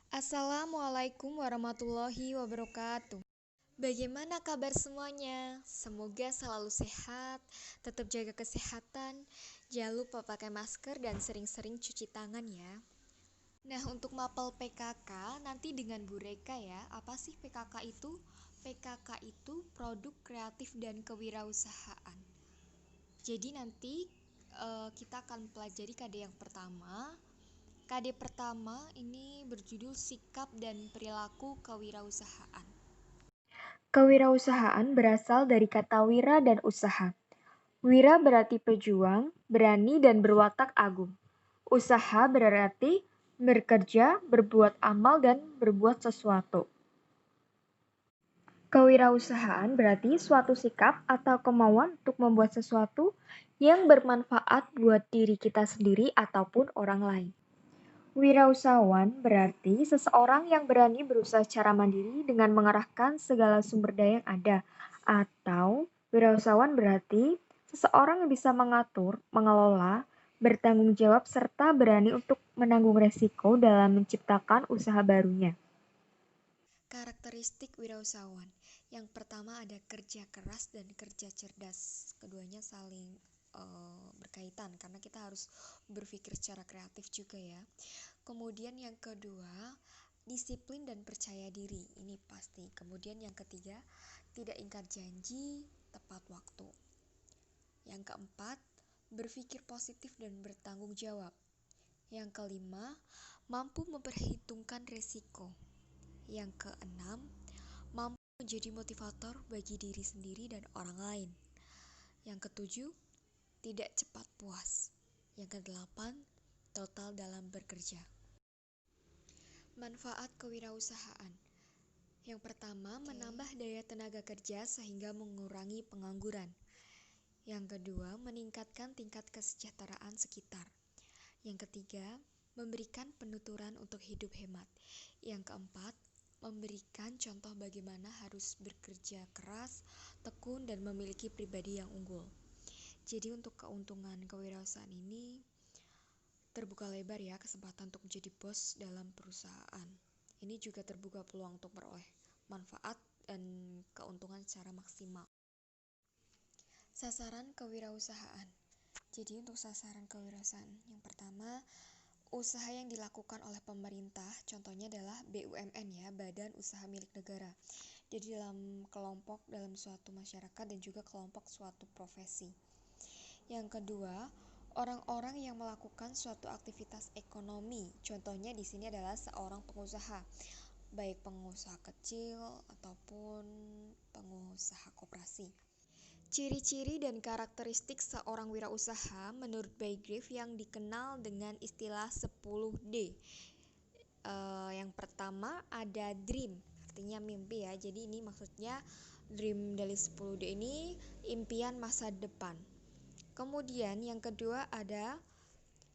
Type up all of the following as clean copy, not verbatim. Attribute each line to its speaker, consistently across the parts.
Speaker 1: Assalamualaikum warahmatullahi wabarakatuh. Bagaimana kabar semuanya? Semoga selalu sehat, tetap jaga kesehatan, jangan lupa pakai masker dan sering-sering cuci tangan ya. Nah, untuk mapel PKK nanti dengan Bu Reka ya. Apa sih PKK itu? PKK itu produk kreatif dan kewirausahaan. Jadi nanti kita akan pelajari KD yang pertama. KD pertama ini berjudul Sikap dan Perilaku Kewirausahaan.
Speaker 2: Kewirausahaan berasal dari kata wira dan usaha. Wira berarti pejuang, berani dan berwatak agung. Usaha berarti bekerja, berbuat amal dan berbuat sesuatu. Kewirausahaan berarti suatu sikap atau kemauan untuk membuat sesuatu yang bermanfaat buat diri kita sendiri ataupun orang lain. Wirausahawan berarti seseorang yang berani berusaha secara mandiri dengan mengerahkan segala sumber daya yang ada. Atau wirausahawan berarti seseorang yang bisa mengatur, mengelola, bertanggung jawab serta berani untuk menanggung resiko dalam menciptakan usaha barunya.
Speaker 1: Karakteristik wirausahawan. Yang pertama ada kerja keras dan kerja cerdas. Keduanya saling berkaitan karena kita harus berpikir secara kreatif juga ya. Kemudian yang kedua, disiplin dan percaya diri. Ini pasti. Kemudian yang ketiga, tidak ingkar janji, tepat waktu. Yang keempat, berpikir positif dan bertanggung jawab. Yang kelima, mampu memperhitungkan resiko. Yang keenam, mampu menjadi motivator bagi diri sendiri dan orang lain. Yang ketujuh, tidak cepat puas. Yang kedelapan, total dalam bekerja. Manfaat kewirausahaan. Yang pertama, menambah daya tenaga kerja sehingga mengurangi pengangguran. Yang kedua, meningkatkan tingkat kesejahteraan sekitar. Yang ketiga, memberikan penuturan untuk hidup hemat. Yang keempat, memberikan contoh bagaimana harus bekerja keras, tekun, dan memiliki pribadi yang unggul. Jadi untuk keuntungan kewirausahaan ini terbuka lebar ya kesempatan untuk menjadi bos dalam perusahaan. Ini juga terbuka peluang untuk beroleh manfaat dan keuntungan secara maksimal. Sasaran kewirausahaan. Jadi untuk sasaran kewirausahaan yang pertama, usaha yang dilakukan oleh pemerintah, contohnya adalah BUMN ya, Badan Usaha Milik Negara. Jadi dalam kelompok dalam suatu masyarakat dan juga kelompok suatu profesi. Yang kedua, orang-orang yang melakukan suatu aktivitas ekonomi. Contohnya di sini adalah seorang pengusaha, baik pengusaha kecil ataupun pengusaha koperasi. Ciri-ciri dan karakteristik seorang wirausaha menurut Baygrave yang dikenal dengan istilah 10D. Yang pertama ada dream, artinya mimpi ya. Jadi ini maksudnya dream dari 10D ini impian masa depan. Kemudian yang kedua ada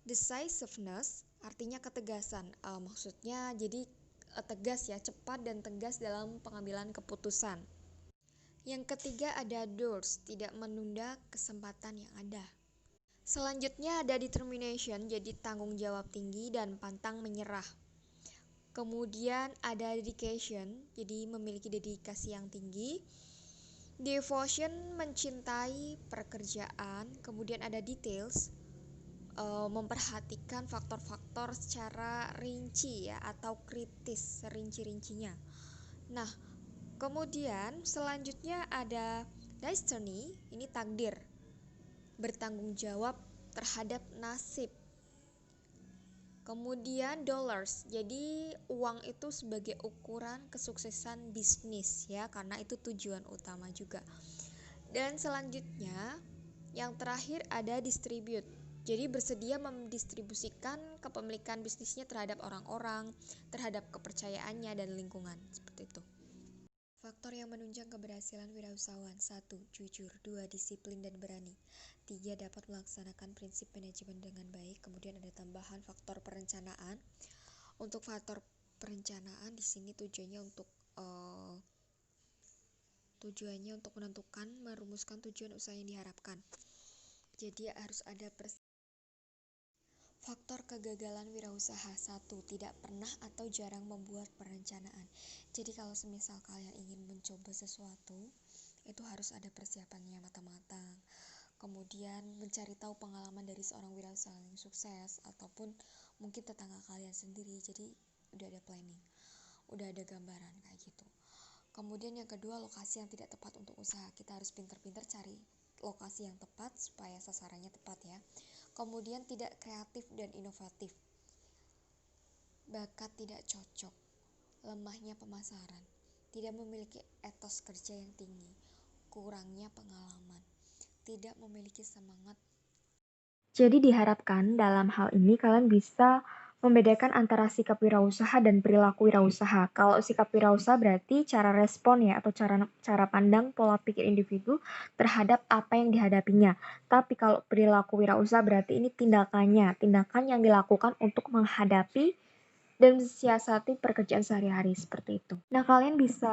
Speaker 1: decisiveness, artinya ketegasan. Maksudnya jadi tegas ya, cepat dan tegas dalam pengambilan keputusan. Yang ketiga ada doors, tidak menunda kesempatan yang ada. Selanjutnya ada determination, jadi tanggung jawab tinggi dan pantang menyerah. Kemudian ada dedication, jadi memiliki dedikasi yang tinggi. Devotion, mencintai pekerjaan. Kemudian ada details, memperhatikan faktor-faktor secara rinci ya atau kritis serinci-rincinya. Nah, kemudian selanjutnya ada destiny, ini takdir, bertanggung jawab terhadap nasib. Kemudian dollars, jadi uang itu sebagai ukuran kesuksesan bisnis ya, karena itu tujuan utama juga. Dan selanjutnya yang terakhir ada distribute, jadi bersedia mendistribusikan kepemilikan bisnisnya terhadap orang-orang, terhadap kepercayaannya dan lingkungan, seperti itu. Faktor yang menunjang keberhasilan wirausahawan. 1. Jujur. 2. Disiplin dan berani. 3. Dapat melaksanakan prinsip manajemen dengan baik. Kemudian ada tambahan faktor perencanaan. Untuk faktor perencanaan di sini tujuannya untuk menentukan, merumuskan tujuan usaha yang diharapkan. Jadi harus ada Faktor kegagalan wirausaha. 1. Tidak pernah atau jarang membuat perencanaan. Jadi kalau semisal kalian ingin mencoba sesuatu, itu harus ada persiapannya matang-matang. Kemudian mencari tahu pengalaman dari seorang wirausahawan yang sukses ataupun mungkin tetangga kalian sendiri. Jadi udah ada planning, udah ada gambaran kayak gitu. Kemudian yang kedua, lokasi yang tidak tepat untuk usaha. Kita harus pintar-pintar cari lokasi yang tepat supaya sasarannya tepat ya. Kemudian tidak kreatif dan inovatif. Bakat tidak cocok. Lemahnya pemasaran. Tidak memiliki etos kerja yang tinggi. Kurangnya pengalaman. Tidak memiliki semangat.
Speaker 2: Jadi diharapkan dalam hal ini kalian bisa membedakan antara sikap wirausaha dan perilaku wirausaha. Kalau sikap wirausaha berarti cara respon ya atau cara pandang pola pikir individu terhadap apa yang dihadapinya. Tapi kalau perilaku wirausaha berarti ini tindakan yang dilakukan untuk menghadapi dan mensiasati pekerjaan sehari-hari seperti itu. Nah, kalian bisa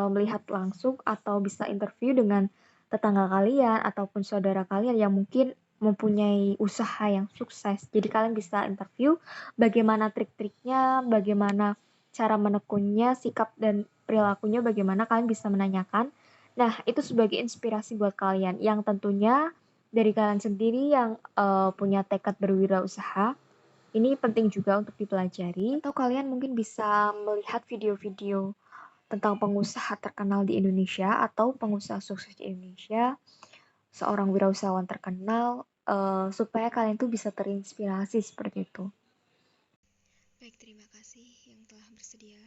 Speaker 2: melihat langsung atau bisa interview dengan tetangga kalian ataupun saudara kalian yang mungkin mempunyai usaha yang sukses. Jadi kalian bisa interview bagaimana trik-triknya, bagaimana cara menekunnya, sikap dan perilakunya, bagaimana kalian bisa menanyakan. Nah, itu sebagai inspirasi buat kalian yang tentunya dari kalian sendiri yang punya tekad berwirausaha. Ini penting juga untuk dipelajari, atau kalian mungkin bisa melihat video-video tentang pengusaha terkenal di Indonesia atau pengusaha sukses di Indonesia, seorang wirausahawan terkenal, supaya kalian tuh bisa terinspirasi seperti itu.
Speaker 1: Baik, terima kasih yang telah bersedia